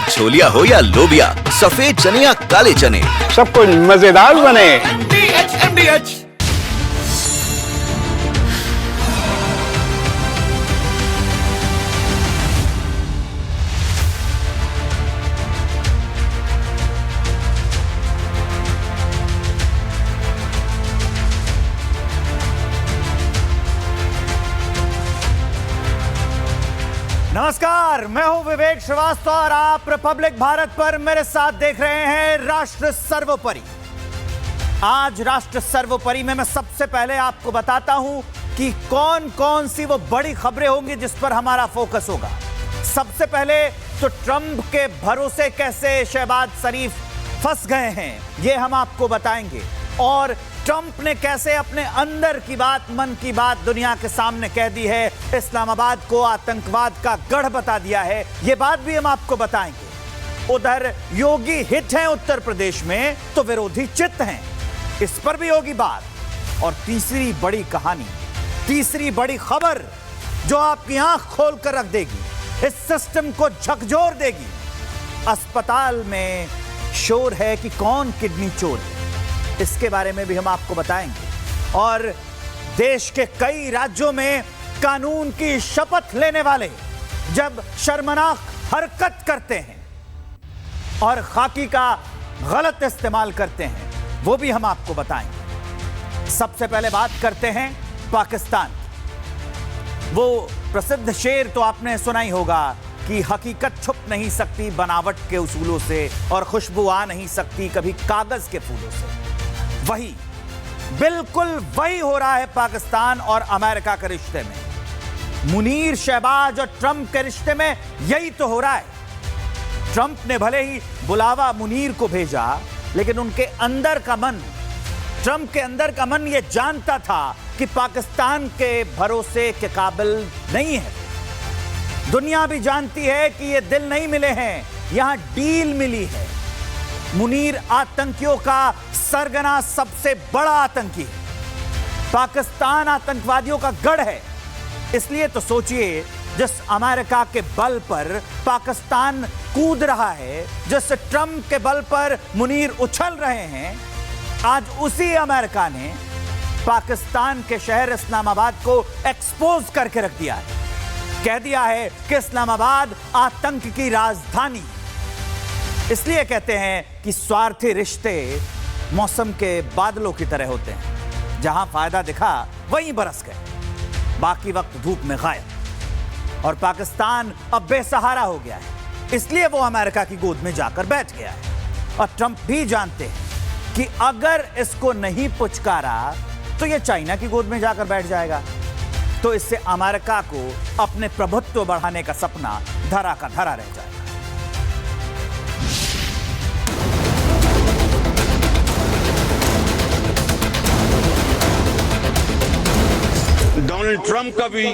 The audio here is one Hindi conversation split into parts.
अब छोलिया हो या लोबिया, सफेद चने या काले चने, सब कुछ मजेदार बने। MDH नमस्कार, मैं हूं विवेक श्रीवास्तव और आप रिपब्लिक भारत पर मेरे साथ देख रहे हैं राष्ट्र सर्वोपरि। आज राष्ट्र सर्वोपरि में मैं सबसे पहले आपको बताता हूं कि कौन कौन सी वो बड़ी खबरें होंगी जिस पर हमारा फोकस होगा। सबसे पहले तो ट्रंप के भरोसे कैसे शहबाज शरीफ फंस गए हैं, ये हम आपको बताएंगे, और ट्रंप ने कैसे अपने अंदर की बात, मन की बात दुनिया के सामने कह दी है, इस्लामाबाद को आतंकवाद का गढ़ बता दिया है, ये बात भी हम आपको बताएंगे। उधर योगी हिट हैं उत्तर प्रदेश में तो विरोधी चित्त हैं, इस पर भी होगी बात। और तीसरी बड़ी कहानी, तीसरी बड़ी खबर जो आपकी आंख खोल कर रख देगी, इस सिस्टम को झकझोर देगी। अस्पताल में शोर है कि कौन किडनी चोर है, इसके बारे में भी हम आपको बताएंगे। और देश के कई राज्यों में कानून की शपथ लेने वाले जब शर्मनाक हरकत करते हैं और खाकी का गलत इस्तेमाल करते हैं, वो भी हम आपको बताएंगे। सबसे पहले बात करते हैं पाकिस्तान। वो प्रसिद्ध शेर तो आपने सुना ही होगा कि हकीकत छुप नहीं सकती बनावट के उसूलों से, और खुशबू आ नहीं सकती कभी कागज के फूलों से। वही, बिल्कुल वही हो रहा है पाकिस्तान और अमेरिका के रिश्ते में। मुनीर, शहबाज और ट्रंप के रिश्ते में यही तो हो रहा है। ट्रंप ने भले ही बुलावा मुनीर को भेजा, लेकिन उनके अंदर का मन, ट्रंप के अंदर का मन यह जानता था कि पाकिस्तान के भरोसे के काबिल नहीं है। दुनिया भी जानती है कि ये दिल नहीं मिले हैं, यहां डील मिली है। मुनीर आतंकियों का सरगना सबसे बड़ा आतंकी है। पाकिस्तान आतंकवादियों का गढ़ है। इसलिए तो सोचिए, जिस अमेरिका के बल पर पाकिस्तान कूद रहा है, जिस ट्रंप के बल पर मुनीर उछल रहे हैं, आज उसी अमेरिका ने पाकिस्तान के शहर इस्लामाबाद को एक्सपोज करके रख दिया है। कह दिया है कि इस्लामाबाद आतंक की राजधानी। इसलिए कहते हैं कि स्वार्थी रिश्ते मौसम के बादलों की तरह होते हैं, जहां फायदा दिखा वहीं बरस गए, बाकी वक्त धूप में गायब। और पाकिस्तान अब बेसहारा हो गया है, इसलिए वो अमेरिका की गोद में जाकर बैठ गया है। और ट्रंप भी जानते हैं कि अगर इसको नहीं पुचकारा तो ये चाइना की गोद में जाकर बैठ जाएगा, तो इससे अमेरिका को अपने प्रभुत्व बढ़ाने का सपना धरा का धरा रह जाएगा। डोनाल्ड ट्रंप का भी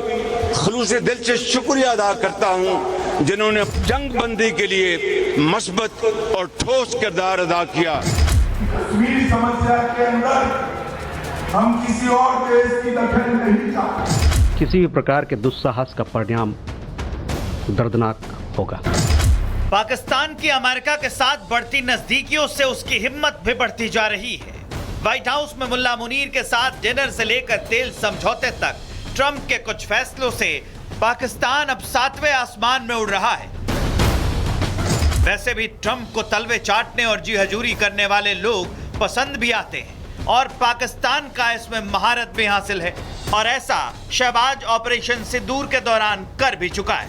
खुलूस दिल से शुक्रिया अदा करता हूं, जिन्होंने जंग बंदी के लिए मस्बत और ठोस किरदार अदा किया। कश्मीरी समस्या के अंदर हम किसी और देश की दखल नहीं चाहते। किसी भी प्रकार के दुस्साहस का परिणाम दर्दनाक होगा। पाकिस्तान की अमेरिका के साथ बढ़ती नजदीकियों से उसकी हिम्मत भी बढ़ती जा रही है। व्हाइट हाउस में मुल्ला मुनीर के साथ डिनर से लेकर तेल समझौते तक ट्रंप के कुछ फैसलों से पाकिस्तान अब 7वें आसमान में उड़ रहा है। वैसे भी ट्रंप को तलवे चाटने और जी हजूरी करने वाले लोग पसंद भी आते हैं, और पाकिस्तान का इसमें महारत भी हासिल है, और ऐसा शहबाज ऑपरेशन सिंदूर के दौरान कर भी चुका है।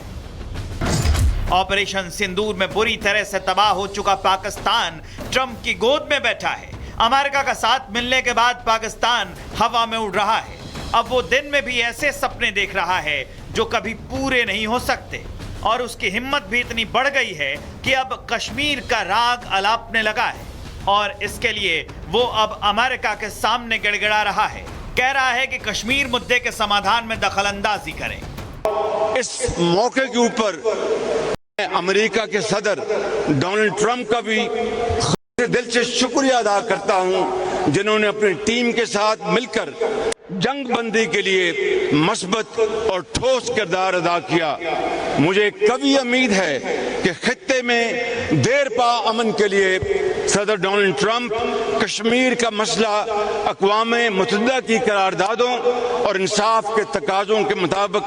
ऑपरेशन सिंदूर में बुरी तरह से तबाह हो चुका पाकिस्तान ट्रंप की गोद में बैठा है। अमेरिका का साथ मिलने के बाद पाकिस्तान हवा में उड़ रहा है। अब वो दिन में भी ऐसे सपने देख रहा है जो कभी पूरे नहीं हो सकते, और उसकी हिम्मत भी इतनी बढ़ गई है कि अब कश्मीर का राग अलापने लगा है, और इसके लिए वो अब अमेरिका के सामने गिड़गिड़ा रहा है। कह रहा है कि कश्मीर मुद्दे के समाधान में दखलंदाजी करें। इस मौके के ऊपर अमेरिका के सदर डोनाल्ड ट्रंप का भी दिल से शुक्रिया अदा करता हूं, जिन्होंने अपनी टीम के साथ मिलकर जंग बंदी के लिए मस्बत और ठोस किरदार अदा किया। मुझे कभी उम्मीद है कि खित्ते में देर पा अमन के लिए सदर डोनाल्ड ट्रंप कश्मीर का मसला अक़वाम मुत्तहिदा की करारदादों और इंसाफ के तकाज़ों के मुताबिक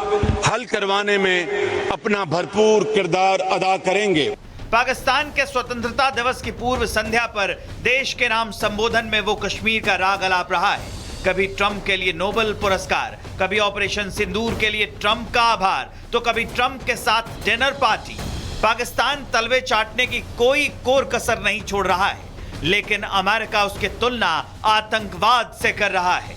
हल करवाने में अपना भरपूर किरदार अदा करेंगे। पाकिस्तान के स्वतंत्रता दिवस की पूर्व संध्या पर देश के नाम संबोधन में वो कश्मीर का राग अलाप रहा है। कभी ट्रंप के लिए नोबेल पुरस्कार, कभी ऑपरेशन सिंदूर के लिए ट्रंप का आभार, तो कभी ट्रंप के साथ डिनर पार्टी। पाकिस्तान तलवे चाटने की कोई कोर कसर नहीं छोड़ रहा है, लेकिन अमेरिका उसकी तुलना आतंकवाद से कर रहा है।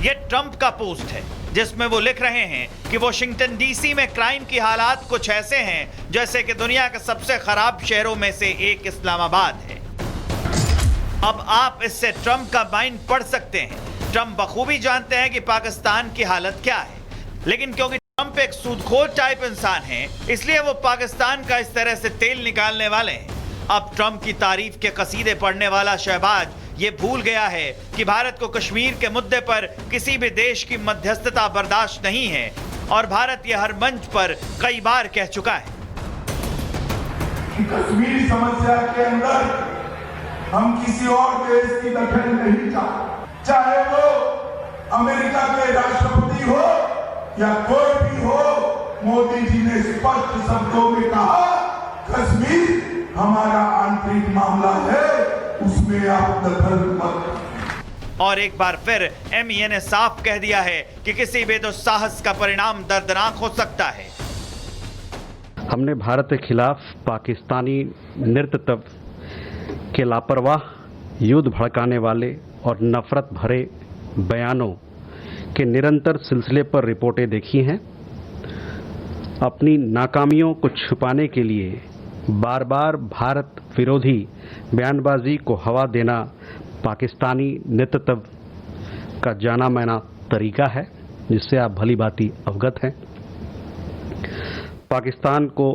यह ट्रंप का पोस्ट है जिसमें वो लिख रहे हैं कि वॉशिंगटन डीसी में क्राइम की हालात कुछ ऐसे हैं जैसे कि दुनिया के सबसे खराब शहरों में से एक इस्लामाबाद है। अब आप इससे ट्रंप का माइंड पढ़ सकते हैं। ट्रंप बखूबी जानते हैं कि पाकिस्तान की हालत क्या है, लेकिन क्योंकि ट्रंप एक सूदखोर टाइप इंसान है, इसलिए वो पाकिस्तान का इस तरह से तेल निकालने वाले हैं। अब ट्रंप की तारीफ के कसीदे पढ़ने वाला शहबाज ये भूल गया है कि भारत को कश्मीर के मुद्दे पर किसी भी देश की मध्यस्थता बर्दाश्त नहीं है, और भारत ये हर मंच पर कई बार कह चुका है कि कश्मीर समस्या के अंदर हम किसी और देश की दखल नहीं चाहते, चाहे वो अमेरिका के राष्ट्रपति हो या कोई भी हो। मोदी जी ने स्पष्ट शब्दों में कहा, कश्मीर हमारा आंतरिक मामला है, उसमें आप दखल मत। और एक बार फिर MEA ने साफ कह दिया है कि किसी भी दुस्साहस का परिणाम दर्दनाक हो सकता है। हमने भारत के खिलाफ पाकिस्तानी नेतृत्व के लापरवाह, युद्ध भड़काने वाले और नफरत भरे बयानों के निरंतर सिलसिले पर रिपोर्टें देखी हैं। अपनी नाकामियों को छुपाने के लिए बार बार भारत विरोधी बयानबाजी को हवा देना पाकिस्तानी नेतृत्व का जाना माना तरीका है, जिससे आप भली भांति अवगत हैं। पाकिस्तान को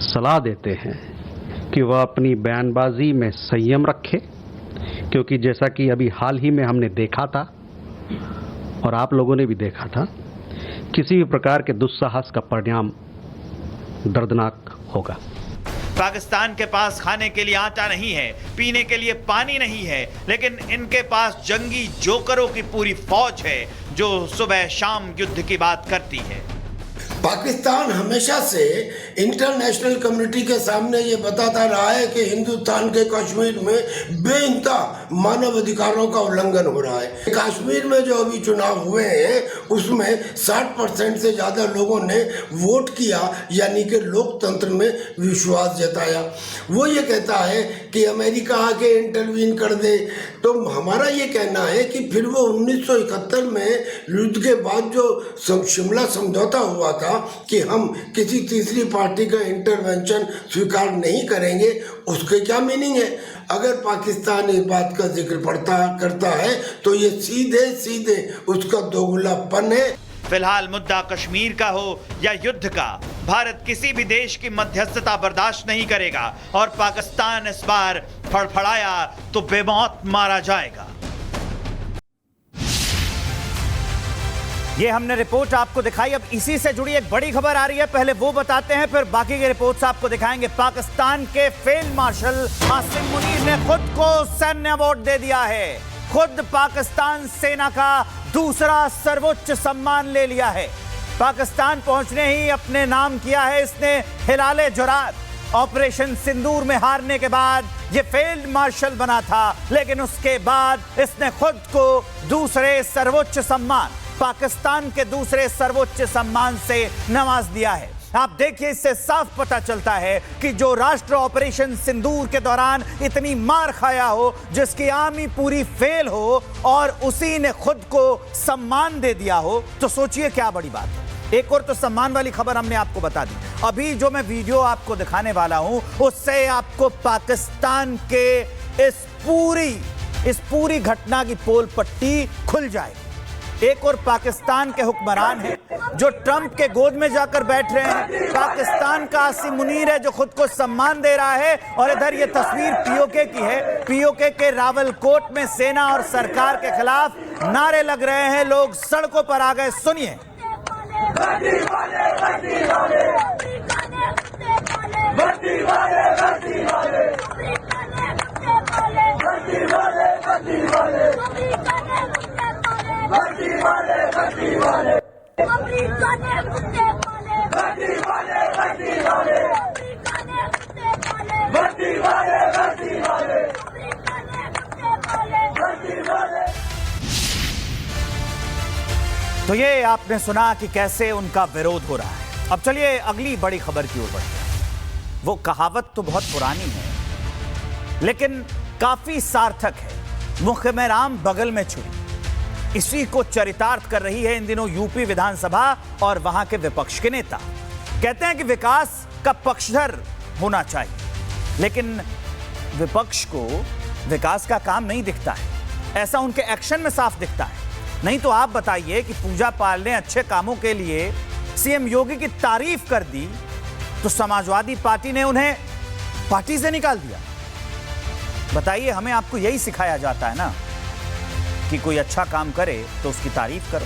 सलाह देते हैं कि वह अपनी बयानबाजी में संयम रखे, क्योंकि जैसा कि अभी हाल ही में हमने देखा था और आप लोगों ने भी देखा था, किसी भी प्रकार के दुस्साहस का परिणाम दर्दनाक होगा। पाकिस्तान के पास खाने के लिए आटा नहीं है, पीने के लिए पानी नहीं है, लेकिन इनके पास जंगी जोकरों की पूरी फौज है जो सुबह शाम युद्ध की बात करती है। पाकिस्तान हमेशा से इंटरनेशनल कम्युनिटी के सामने ये बताता रहा है कि हिंदुस्तान के कश्मीर में बेइंतहा मानव अधिकारों का उल्लंघन हो रहा है। कश्मीर में जो अभी चुनाव हुए हैं उसमें 60% से ज़्यादा लोगों ने वोट किया, यानी कि लोकतंत्र में विश्वास जताया। वो ये कहता है कि अमेरिका आके इंटरवीन कर दे, तो हमारा ये कहना है कि फिर वो 1971 में युद्ध के बाद जो शिमला समझौता हुआ था कि हम किसी तीसरी पार्टी का इंटरवेंशन स्वीकार नहीं करेंगे, उसके क्या मीनिंग है? अगर पाकिस्तान इस बात का जिक्र करता है तो ये सीधे सीधे उसका दोगलापन है। फिलहाल मुद्दा कश्मीर का हो या युद्ध का, भारत किसी भी देश की मध्यस्थता बर्दाश्त नहीं करेगा, और पाकिस्तान इस बार फड़फड़ाया तो बेमौत मारा जाएगा। ये हमने रिपोर्ट आपको दिखाई। अब इसी से जुड़ी एक बड़ी खबर आ रही है, पहले वो बताते हैं, फिर बाकी के रिपोर्ट्स आपको दिखाएंगे। पाकिस्तान के फील्ड मार्शल आसिम मुनीर ने खुद को सैन्य अवार्ड दे दिया है। खुद पाकिस्तान सेना का दूसरा सर्वोच्च सम्मान ले लिया है। पाकिस्तान पहुंचने ही अपने नाम किया है इसने हिलाले जुरात। ऑपरेशन सिंदूर में हारने के बाद ये फील्ड मार्शल बना था, लेकिन उसके बाद इसने खुद को दूसरे सर्वोच्च सम्मान, पाकिस्तान के दूसरे सर्वोच्च सम्मान से नवाज दिया है। आप देखिए, इससे साफ पता चलता है कि जो राष्ट्र ऑपरेशन सिंदूर के दौरान इतनी मार खाया हो, जिसकी आर्मी पूरी फेल हो, और उसी ने खुद को सम्मान दे दिया हो, तो सोचिए क्या बड़ी बात है। एक और तो सम्मान वाली खबर हमने आपको बता दी। अभी जो मैं वीडियो आपको दिखाने वाला हूं, उससे आपको पाकिस्तान के इस पूरी घटना की पोल पट्टी खुल जाएगी। एक और पाकिस्तान के हुक्मरान हैं जो ट्रंप के गोद में जाकर बैठ रहे हैं। पाकिस्तान का आसिम मुनीर है जो खुद को सम्मान दे रहा है। और इधर ये तस्वीर पीओके की है। पीओके के रावलकोट में सेना और सरकार के खिलाफ नारे लग रहे हैं, लोग सड़कों पर आ गए। सुनिए। तो ये आपने सुना कि कैसे उनका विरोध हो रहा है। अब चलिए अगली बड़ी खबर की ओर बढ़ते हैं। वो कहावत तो बहुत पुरानी है लेकिन काफी सार्थक है। मुख में राम बगल में छुरी, इसी को चरितार्थ कर रही है इन दिनों यूपी विधानसभा और वहां के विपक्ष के नेता। कहते हैं कि विकास का पक्षधर होना चाहिए, लेकिन विपक्ष को विकास का काम नहीं दिखता है, ऐसा उनके एक्शन में साफ दिखता है। नहीं तो आप बताइए कि पूजा पाल ने अच्छे कामों के लिए सीएम योगी की तारीफ कर दी तो समाजवादी पार्टी ने उन्हें पार्टी से निकाल दिया। बताइए, हमें आपको यही सिखाया जाता है ना कि कोई अच्छा काम करे तो उसकी तारीफ करो,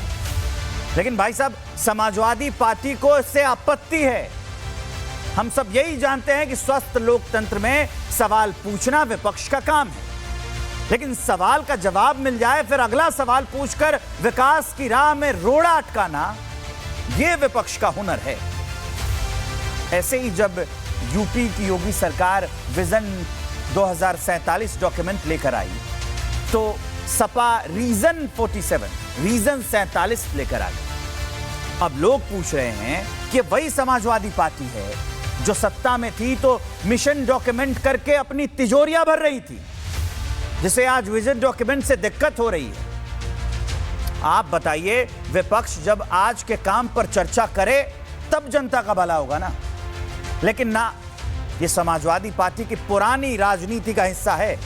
लेकिन भाई साहब समाजवादी पार्टी को इससे आपत्ति है। हम सब यही जानते हैं कि स्वस्थ लोकतंत्र में सवाल पूछना विपक्ष का काम है, लेकिन सवाल का जवाब मिल जाए फिर अगला सवाल पूछकर विकास की राह में रोड़ा अटकाना, यह विपक्ष का हुनर है। ऐसे ही जब यूपी की योगी सरकार विजन 2047 डॉक्यूमेंट लेकर आई तो सपा रीजन 47 लेकर आई। अब लोग पूछ रहे हैं कि वही समाजवादी पार्टी है जो सत्ता में थी तो मिशन डॉक्यूमेंट करके अपनी तिजोरियां भर रही थी, जिसे आज विजन डॉक्यूमेंट से दिक्कत हो रही है। आप बताइए, विपक्ष जब आज के काम पर चर्चा करे तब जनता का भला होगा ना, लेकिन ना, ये समाजवादी पार्टी की पुरानी राजनीति का हिस्सा है।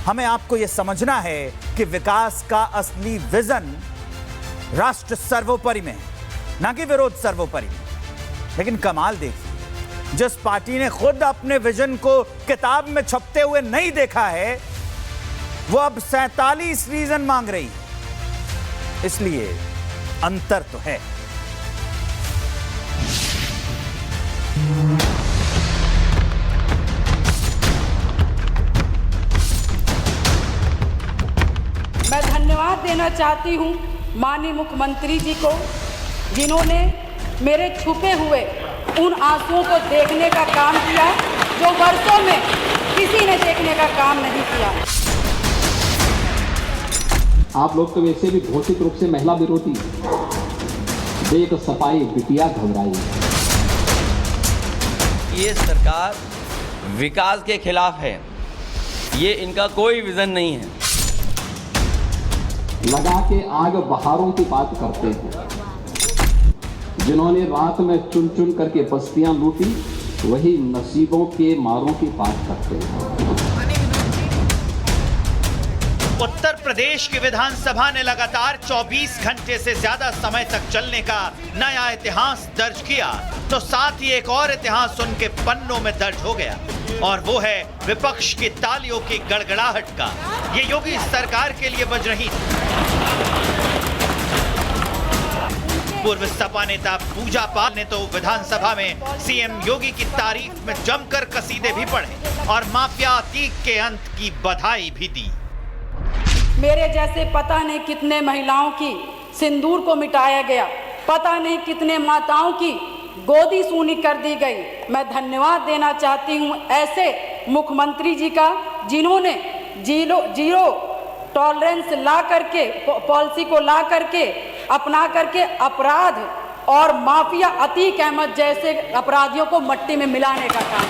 हमें आपको यह समझना है कि विकास का असली विजन राष्ट्र सर्वोपरि में है, ना कि विरोध सर्वोपरि में। लेकिन कमाल देखिए, जिस पार्टी ने खुद अपने विजन को किताब में छपते हुए नहीं देखा है, वो अब 47 रीजन मांग रही है। इसलिए अंतर तो है। मैं धन्यवाद देना चाहती हूं माननीय मुख्यमंत्री जी को, जिन्होंने मेरे छुपे हुए उन आंसुओं को देखने का काम किया जो वर्षों में किसी ने देखने का काम नहीं किया। आप लोग तो वैसे भी घोषित रूप से महिला विरोधी, देख सपाई बिटिया घबराई। ये सरकार विकास के खिलाफ है, ये इनका कोई विजन नहीं है। लगा के आग बहारों की बात करते हैं, जिन्होंने रात में चुन चुन करके बस्तियां लूटी, वही नसीबों के मारों की बात करते हैं। उत्तर प्रदेश की विधानसभा ने लगातार 24 घंटे से ज्यादा समय तक चलने का नया इतिहास दर्ज किया, तो साथ ही एक और इतिहास उनके पन्नों में दर्ज हो गया, और वो है विपक्ष की तालियों की गड़गड़ाहट का। ये योगी सरकार के लिए बज रही। पूर्व सपा नेता पूजा पाल ने तो विधानसभा में सीएम योगी की तारीफ में जमकर कसीदे भी पढ़े और माफिया अतीक के अंत की बधाई भी दी। मेरे जैसे पता नहीं कितने महिलाओं की सिंदूर को मिटाया गया, पता नहीं कितने माताओं की गोदी सूनी कर दी गई। मैं धन्यवाद देना चाहती हूं ऐसे मुख्यमंत्री जी का, जिन्होंने जीरो टॉलरेंस ला करके, पॉलिसी को ला करके, अपना करके अपराध और माफिया अतीक अहमद जैसे अपराधियों को मट्टी में मिलाने का काम।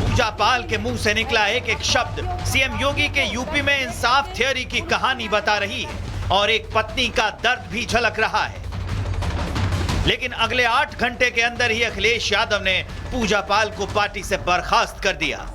पूजा पाल के मुंह से निकला एक शब्द सीएम योगी के यूपी में इंसाफ थ्योरी की कहानी बता रही है, और एक पत्नी का दर्द भी झलक रहा है। लेकिन अगले 8 घंटे के अंदर ही अखिलेश यादव ने पूजा पाल को पार्टी से बर्खास्त कर दिया।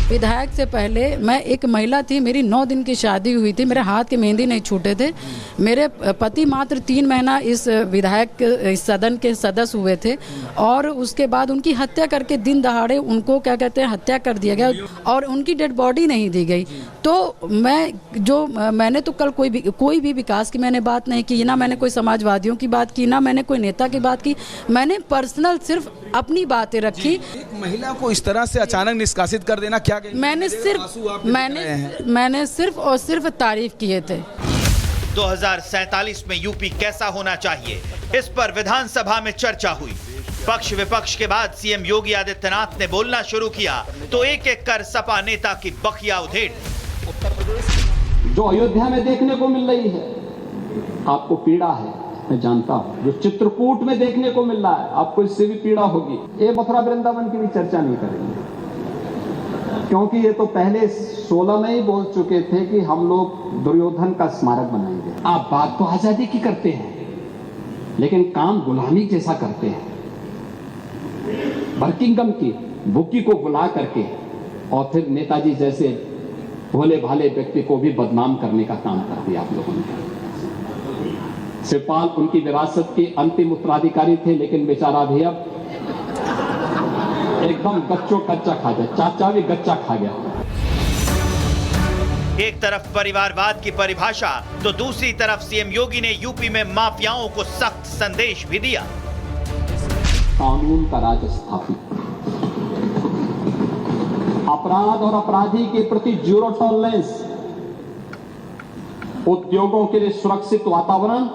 विधायक से पहले मैं एक महिला थी, मेरी 9 दिन की शादी हुई थी, मेरे हाथ के मेहंदी नहीं छूटे थे। मेरे पति मात्र 3 महीना इस विधायक इस सदन के सदस्य हुए थे, और उसके बाद उनकी हत्या करके दिन दहाड़े उनको क्या कहते हैं हत्या कर दिया गया, और उनकी डेड बॉडी नहीं दी गई। तो मैंने तो कल कोई भी विकास की मैंने बात नहीं की, ना मैंने कोई समाजवादियों की बात की, ना मैंने कोई नेता की बात की। मैंने पर्सनल सिर्फ अपनी बातें रखी। एक महिला को इस तरह से अचानक निष्कासित कर देना, क्या मैंने सिर्फ और सिर्फ तारीफ किए थे। 2047 में यूपी कैसा होना चाहिए, इस पर विधानसभा में चर्चा हुई। पक्ष विपक्ष के बाद सीएम योगी आदित्यनाथ ने बोलना शुरू किया तो एक एक कर सपा नेता की बखिया उधेड़। जो अयोध्या में देखने को मिल रही है, आपको पीड़ा है, मैं जानता हूं। जो चित्रकूट में देखने को मिल रहा है, आपको इससे भी पीड़ा होगी। ये मथुरा वृंदावन की भी चर्चा नहीं करेंगे, क्योंकि ये तो पहले 16 में ही बोल चुके थे कि हम लोग दुर्योधन का स्मारक बनाएंगे। आप बात तो आजादी की करते हैं, लेकिन काम गुलामी जैसा करते हैं। बर्किंघम की बुकी को बुला करके और फिर नेताजी जैसे भोले भाले व्यक्ति को भी बदनाम करने का काम कर दिया आप लोगों ने। शिवपाल उनकी विरासत के अंतिम उत्तराधिकारी थे, लेकिन बेचारा भी अब एकदम गच्चो कच्चा खा गया, चाचा भी गच्चा खा गया। एक तरफ परिवारवाद की परिभाषा तो दूसरी तरफ सीएम योगी ने यूपी में माफियाओं को सख्त संदेश भी दिया। कानून का राज स्थापित, अपराध और अपराधी के प्रति जीरो टॉलरेंस, उद्योगों के लिए सुरक्षित वातावरण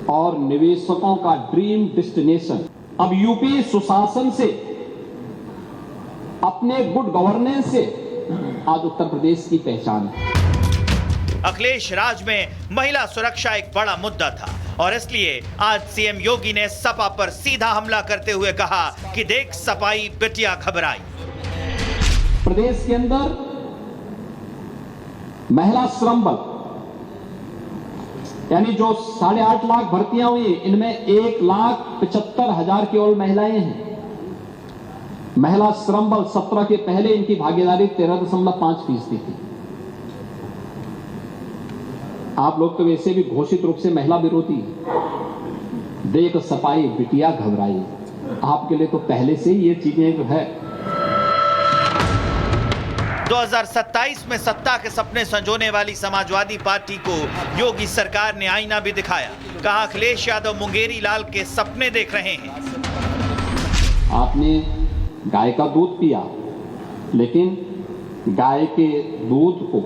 और निवेशकों का ड्रीम डेस्टिनेशन। अब यूपी सुशासन से, अपने गुड गवर्नेंस से आज उत्तर प्रदेश की पहचान है। अखिलेश राज में महिला सुरक्षा एक बड़ा मुद्दा था और इसलिए आज सीएम योगी ने सपा पर सीधा हमला करते हुए कहा कि देख सपाई बिटिया घबराई। प्रदेश के अंदर महिला श्रम बल, यानी जो 8.5 लाख भर्तियां हुई, इनमें 1,75,000 केवल महिलाएं हैं। महिला श्रम बल 17 के पहले इनकी भागीदारी 13.5% थी। आप लोग तो वैसे भी घोषित रूप से महिला विरोधी हैं। देख सपाई बिटिया घबराई, आपके लिए तो पहले से ही ये चीजें जो है। 2027 में सत्ता के सपने संजोने वाली समाजवादी पार्टी को योगी सरकार ने आईना भी दिखाया। कहा अखिलेश यादव मुंगेरी लाल के सपने देख रहे हैं। आपने गाय का दूध पिया, लेकिन गाय के दूध को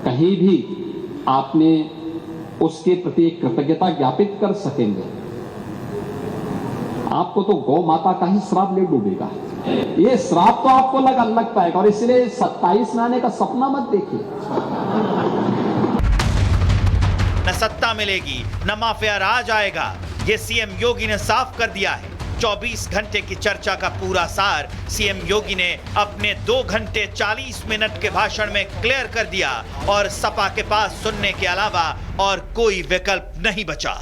कहीं भी आपने उसके प्रति कृतज्ञता ज्ञापित कर सकेंगे? आपको तो गौ माता का ही श्राप ले डूबेगा। ये श्राप तो आपको लगता है, और इसलिए 27 में आने का सपना मत देखिए। न सत्ता मिलेगी न माफिया राज आएगा, ये सीएम योगी ने साफ कर दिया है। 24 घंटे की चर्चा का पूरा सार सीएम योगी ने अपने 2 घंटे 40 मिनट के भाषण में क्लियर कर दिया और सपा के पास सुनने के अलावा और कोई विकल्प नहीं बचा।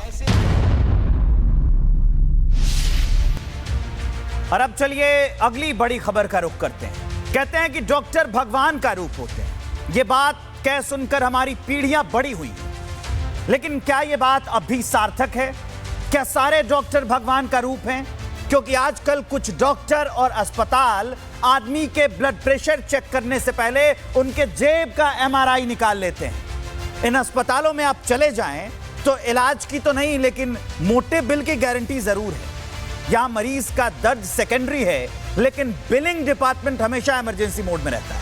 और अब चलिए अगली बड़ी खबर का रुख करते हैं। कहते हैं कि डॉक्टर भगवान का रूप होते हैं। ये बात कह सुनकर हमारी पीढ़ियां बड़ी हुई, लेकिन क्या ये बात अब भी सार्थक है? क्या सारे डॉक्टर भगवान का रूप हैं? क्योंकि आजकल कुछ डॉक्टर और अस्पताल आदमी के ब्लड प्रेशर चेक करने से पहले उनके जेब का एमआरआई निकाल लेते हैं। इन अस्पतालों में आप चले जाएं तो इलाज की तो नहीं, लेकिन मोटे बिल की गारंटी जरूर है। यहां मरीज का दर्द सेकेंडरी है, लेकिन बिलिंग डिपार्टमेंट हमेशा इमरजेंसी मोड में रहता है।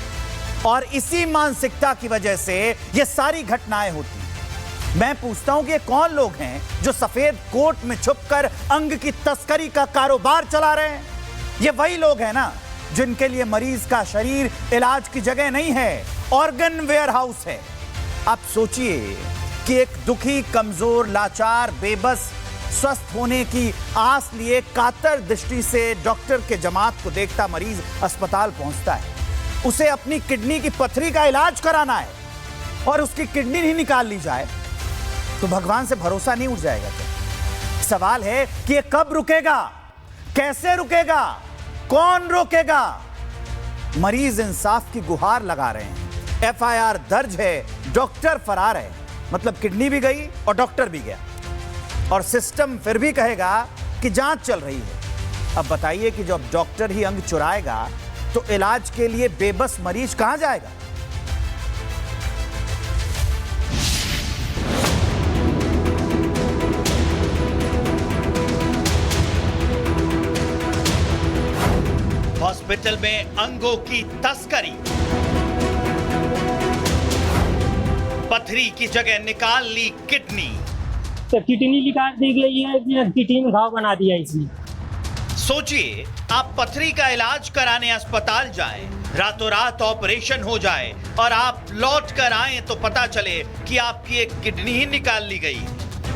और इसी मानसिकता की वजह से ये सारी घटनाएं होती हैं। मैं पूछता हूं कि ये कौन लोग हैं जो सफेद कोट में छुपकर अंग की तस्करी का कारोबार चला रहे हैं? ये वही लोग हैं ना जिनके लिए मरीज का शरीर इलाज की जगह नहीं है, ऑर्गन वेयरहाउस है। आप सोचिए कि एक दुखी, कमजोर, लाचार, बेबस, स्वस्थ होने की आस लिए कातर दृष्टि से डॉक्टर के जमात को देखता मरीज अस्पताल पहुंचता है। उसे अपनी किडनी की पथरी का इलाज कराना है और उसकी किडनी नहीं निकाल ली जाए तो भगवान से भरोसा नहीं उठ जाएगा क्या? सवाल है कि ये कब रुकेगा, कैसे रुकेगा, कौन रोकेगा? मरीज इंसाफ की गुहार लगा रहे हैं। एफआईआर दर्ज है, डॉक्टर फरार है, मतलब किडनी भी गई और डॉक्टर भी गया, और सिस्टम फिर भी कहेगा कि जांच चल रही है। अब बताइए कि जब डॉक्टर ही अंग चुराएगा तो इलाज के लिए बेबस मरीज कहां जाएगा? हॉस्पिटल में अंगों की तस्करी, पथरी पथरी की जगह निकाल ली किडनी। तो किडनी निकाल दी गई है, किडनी में घाव बना दिया इसने। सोचिए, आप पथरी का इलाज कराने अस्पताल जाएं, रातों रात ऑपरेशन हो जाए और आप लौट कर आए तो पता चले कि आपकी एक किडनी ही निकाल ली गई।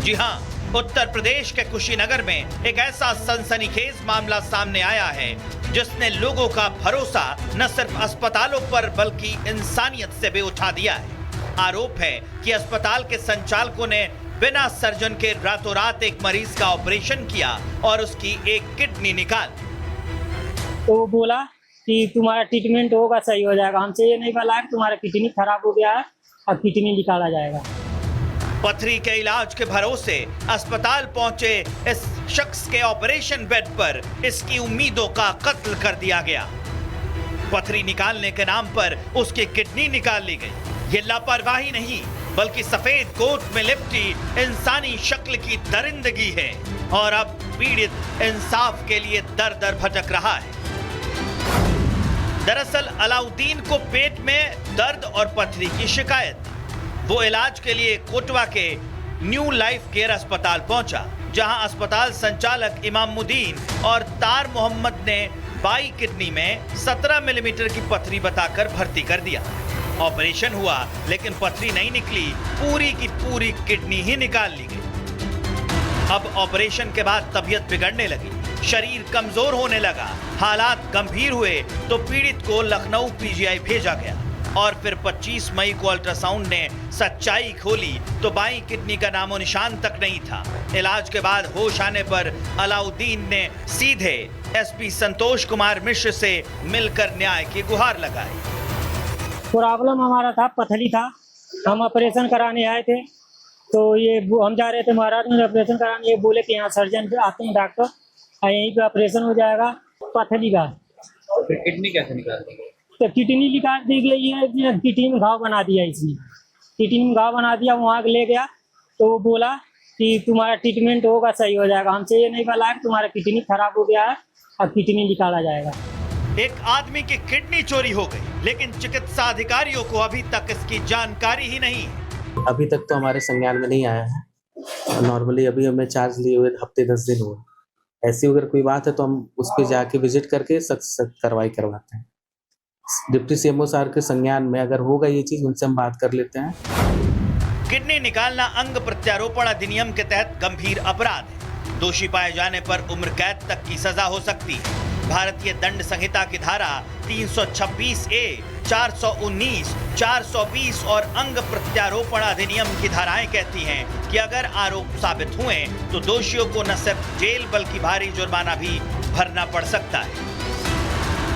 जी हां, उत्तर प्रदेश के कुशीनगर में एक ऐसा सनसनीखेज मामला सामने आया है जिसने लोगों का भरोसा न सिर्फ अस्पतालों पर बल्कि इंसानियत से भी उठा दिया है। आरोप है कि अस्पताल के संचालकों ने बिना सर्जन के रातों रात एक मरीज का ऑपरेशन किया और उसकी एक किडनी निकाल। तो वो बोला कि तुम्हारा ट्रीटमेंट होगा, सही हो जाएगा। हमसे ये नहीं बोला कि तुम्हारा किडनी खराब हो गया है और किडनी निकाला जाएगा। पथरी के इलाज के भरोसे अस्पताल पहुंचे इस शख्स के ऑपरेशन बेड पर इसकी उम्मीदों का कत्ल कर दिया गया। पथरी निकालने के नाम पर उसकी किडनी निकाल ली गई। ये लापरवाही नहीं बल्कि सफेद कोट में लिपटी इंसानी शक्ल की दरिंदगी है और अब पीड़ित इंसाफ के लिए दर दर भटक रहा है। दरअसल अलाउद्दीन को पेट में दर्द और पथरी की शिकायत थी। वो इलाज के लिए कोटवा के न्यू लाइफ केयर अस्पताल पहुंचा, जहां अस्पताल संचालक इमामुद्दीन और तार मोहम्मद ने बाई किडनी में 17 मिलीमीटर की पथरी बताकर भर्ती कर दिया। ऑपरेशन हुआ लेकिन पथरी नहीं निकली, पूरी की पूरी किडनी ही निकाल ली गई। अब ऑपरेशन के बाद तबीयत बिगड़ने लगी, शरीर कमजोर होने लगा, हालात गंभीर हुए तो पीड़ित को लखनऊ पीजीआई भेजा गया और फिर 25 मई को अल्ट्रासाउंड ने सच्चाई खोली तो बाईं किडनी का नामो निशान तक नहीं था। इलाज के बाद होश आने पर अलाउद्दीन ने सीधे एसपी संतोष कुमार मिश्र से मिलकर न्याय की गुहार लगाई। प्रॉब्लम हमारा था, पथरी था, हम ऑपरेशन कराने आए थे तो ये हम जा रहे थे महाराज में ऑपरेशन कराने। ये बोले कि यहाँ सर्जन आते हैं डॉक्टर, यहीं पे ऑपरेशन हो जाएगा पथरी का। फिर किडनी कैसे निकाल दी? तो किडनी निकाल दी गई है, किडनी में घाव बना दिया इसने। किडनी में घाव बना दिया, वहाँ ले गया तो वो बोला कि तुम्हारा ट्रीटमेंट होगा, सही हो जाएगा। हमसे ये नहीं बोला कि तुम्हारा किडनी खराब हो गया है और किडनी निकाला जाएगा। एक आदमी की किडनी चोरी हो गई लेकिन चिकित्सा अधिकारियों को अभी तक इसकी जानकारी ही नहीं। अभी तक तो हमारे संज्ञान में नहीं आया है। नॉर्मली अभी हमें चार्ज लिए हुए हफ्ते 10 दिन हुए। ऐसी अगर कोई बात है तो हम उस पर जाके विजिट करके सख्त कार्रवाई करवाते हैं। डिप्टी सीएमओ साहब के संज्ञान में अगर होगा ये चीज, उनसे हम बात कर लेते हैं। किडनी निकालना अंग प्रत्यारोपण अधिनियम के तहत गंभीर अपराध है। दोषी पाए जाने पर उम्र कैद तक की सजा हो सकती है। भारतीय दंड संहिता की धारा 326A, 419, 420 और अंग प्रत्यारोपण अधिनियम की धाराएं कहती हैं कि अगर आरोप साबित हुए तो दोषियों को न सिर्फ जेल बल्कि भारी जुर्माना भी भरना पड़ सकता है।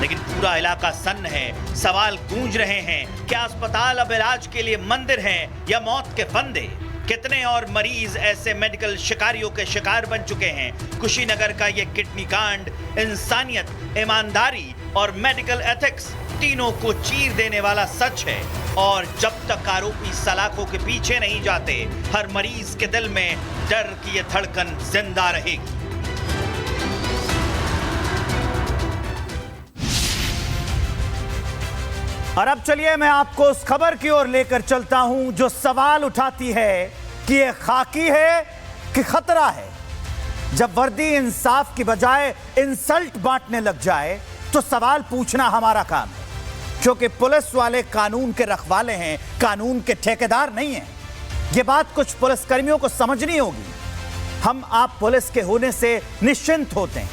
लेकिन पूरा इलाका सन्न है, सवाल गूंज रहे हैं, क्या अस्पताल अब इलाज के लिए मंदिर है या मौत के फंदे? कितने और मरीज ऐसे मेडिकल शिकारियों के शिकार बन चुके हैं? कुशीनगर का ये किडनी कांड इंसानियत, ईमानदारी और मेडिकल एथिक्स तीनों को चीर देने वाला सच है और जब तक आरोपी सलाखों के पीछे नहीं जाते, हर मरीज के दिल में डर की ये धड़कन जिंदा रहेगी। और अब चलिए मैं आपको उस खबर की ओर लेकर चलता हूं जो सवाल उठाती है कि ये खाकी है कि खतरा है। जब वर्दी इंसाफ की बजाय इंसल्ट बांटने लग जाए तो सवाल पूछना हमारा काम है, क्योंकि पुलिस वाले कानून के रखवाले हैं, कानून के ठेकेदार नहीं हैं। ये बात कुछ पुलिसकर्मियों को समझनी होगी। हम आप पुलिस के होने से निश्चिंत होते हैं,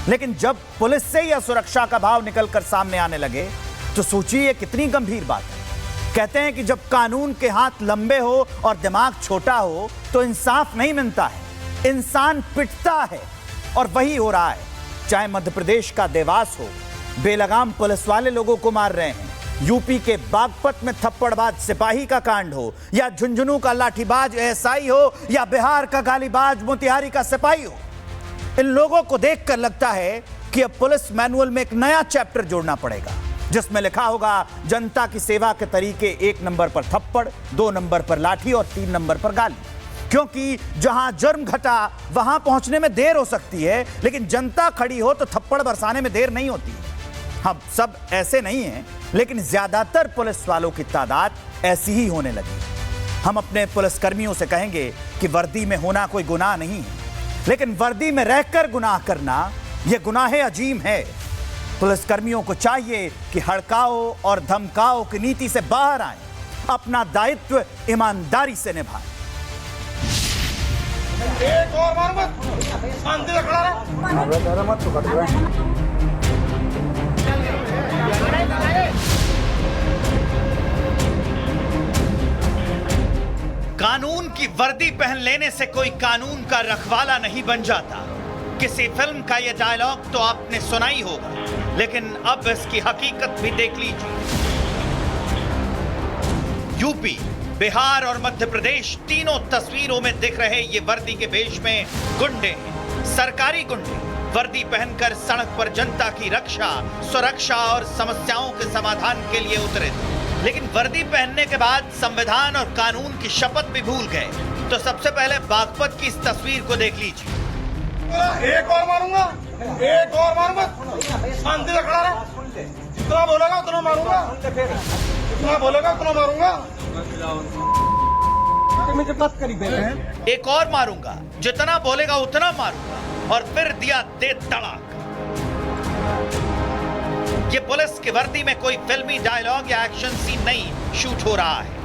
लेकिन जब पुलिस से ही असुरक्षा का भाव निकलकर सामने आने लगे तो सोचिए ये कितनी गंभीर बात है। कहते हैं कि जब कानून के हाथ लंबे हो और दिमाग छोटा हो तो इंसाफ नहीं मिलता है, इंसान पिटता है। और वही हो रहा है। चाहे मध्य प्रदेश का देवास हो, बेलगाम पुलिस वाले लोगों को मार रहे हैं, यूपी के बागपत में थप्पड़बाज सिपाही का कांड हो, या झुंझुनू का लाठीबाज एएसआई हो, या बिहार का गालीबाज मोतिहारी का सिपाही हो, इन लोगों को देखकर लगता है कि अब पुलिस मैनुअल में एक नया चैप्टर जोड़ना पड़ेगा जिसमें लिखा होगा जनता की सेवा के तरीके 1 नंबर पर थप्पड़, 2 नंबर पर लाठी और 3 नंबर पर गाली। क्योंकि जहां जुर्म घटा वहां पहुंचने में देर हो सकती है, लेकिन जनता खड़ी हो तो थप्पड़ बरसाने में देर नहीं होती। हम सब ऐसे नहीं हैं, लेकिन ज्यादातर पुलिस वालों की तादाद ऐसी ही होने लगी। हम अपने पुलिसकर्मियों से कहेंगे कि वर्दी में होना कोई गुनाह नहीं है, लेकिन वर्दी में रहकर गुनाह करना यह गुनाह अजीम है। पुलिसकर्मियों को चाहिए कि हड़काओ और धमकाओ की नीति से बाहर आएं, अपना दायित्व ईमानदारी से निभाएं। एक और बार मत शांति से खड़ा रहे। कानून की वर्दी पहन लेने से कोई कानून का रखवाला नहीं बन जाता। किसी फिल्म का यह डायलॉग तो आपने सुना ही होगा, लेकिन अब इसकी हकीकत भी देख लीजिए। यूपी, बिहार और मध्य प्रदेश तीनों तस्वीरों में दिख रहे ये वर्दी के वेश में गुंडे हैं। सरकारी गुंडे वर्दी पहनकर सड़क पर जनता की रक्षा, सुरक्षा और समस्याओं के समाधान के लिए उतरे थे, लेकिन वर्दी पहनने के बाद संविधान और कानून की शपथ भी भूल गए। तो सबसे पहले बागपत की इस तस्वीर को देख लीजिए। एक और मारूंगा, एक और मारूंगा, शांति से खड़ा रहे। जितना बोलेगा उतना मारूंगा, जितना बोलेगा उतना मारूंगा। एक और मारूंगा, जितना बोलेगा उतना मारूंगा, और फिर दिया दे तड़ाक। ये पुलिस की वर्दी में कोई फिल्मी डायलॉग या एक्शन सीन नहीं शूट हो रहा है।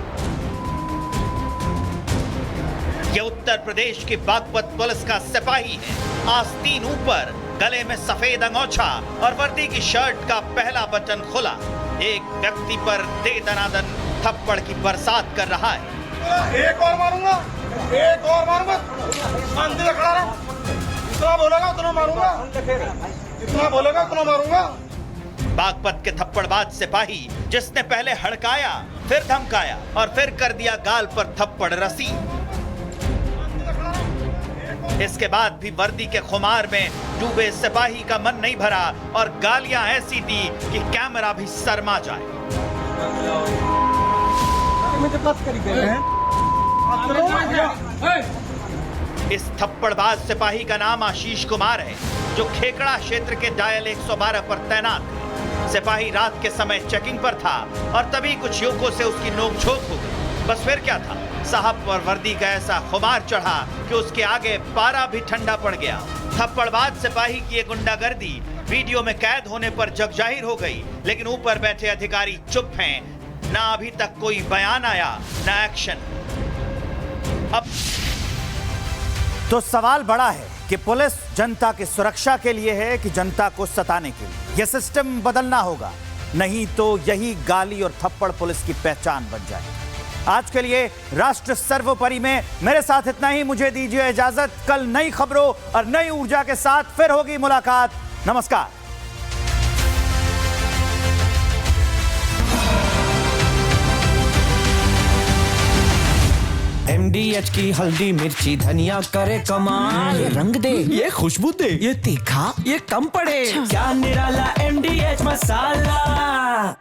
ये उत्तर प्रदेश की बागपत पुलिस का सिपाही है। आस्तीन ऊपर, गले में सफेद अंगोछा और वर्दी की शर्ट का पहला बटन खुला, एक व्यक्ति पर दे दनादन थप्पड़ की बरसात कर रहा है। एक और मारूंगा, एक और मारूंगा, शांति से खड़ा रहे। जितना बोलेगा उतना मारूंगा, जितना बोलेगा उतना मारूंगा। बागपत के थप्पड़बाज सिपाही जिसने पहले हड़काया, फिर धमकाया और फिर कर दिया गाल पर थप्पड़ रसी। इसके बाद भी वर्दी के खुमार में डूबे सिपाही का मन नहीं भरा और गालियां ऐसी दी कि कैमरा भी शर्मा जाए। इस थप्पड़बाज सिपाही का नाम आशीष कुमार है, जो खेकड़ा क्षेत्र के डायल 112 पर तैनात है। सिपाही रात के समय चेकिंग पर था और तभी कुछ युवकों से उसकी नोकझोंक हो गई। बस फिर क्या था, साहब पर वर्दी का ऐसा खुमार चढ़ा कि उसके आगे पारा भी ठंडा पड़ गया। थप्पड़बाज सिपाही की ये गुंडागर्दी वीडियो में कैद होने पर जगजाहिर हो गई, लेकिन ऊपर बैठे अधिकारी चुप हैं। ना अभी तक कोई बयान आया, ना एक्शन। अब तो सवाल बड़ा है कि पुलिस जनता की सुरक्षा के लिए है कि जनता को सताने के लिए। यह सिस्टम बदलना होगा, नहीं तो यही गाली और थप्पड़ पुलिस की पहचान बन जाए। आज के लिए राष्ट्र सर्वोपरि में मेरे साथ इतना ही। मुझे दीजिए इजाजत। कल नई खबरों और नई ऊर्जा के साथ फिर होगी मुलाकात। नमस्कार। MDH की हल्दी मिर्ची धनिया करे कमाल, ये रंग दे, ये खुशबू दे, ये तीखा, ये कम पड़े, क्या निराला MDH मसाला।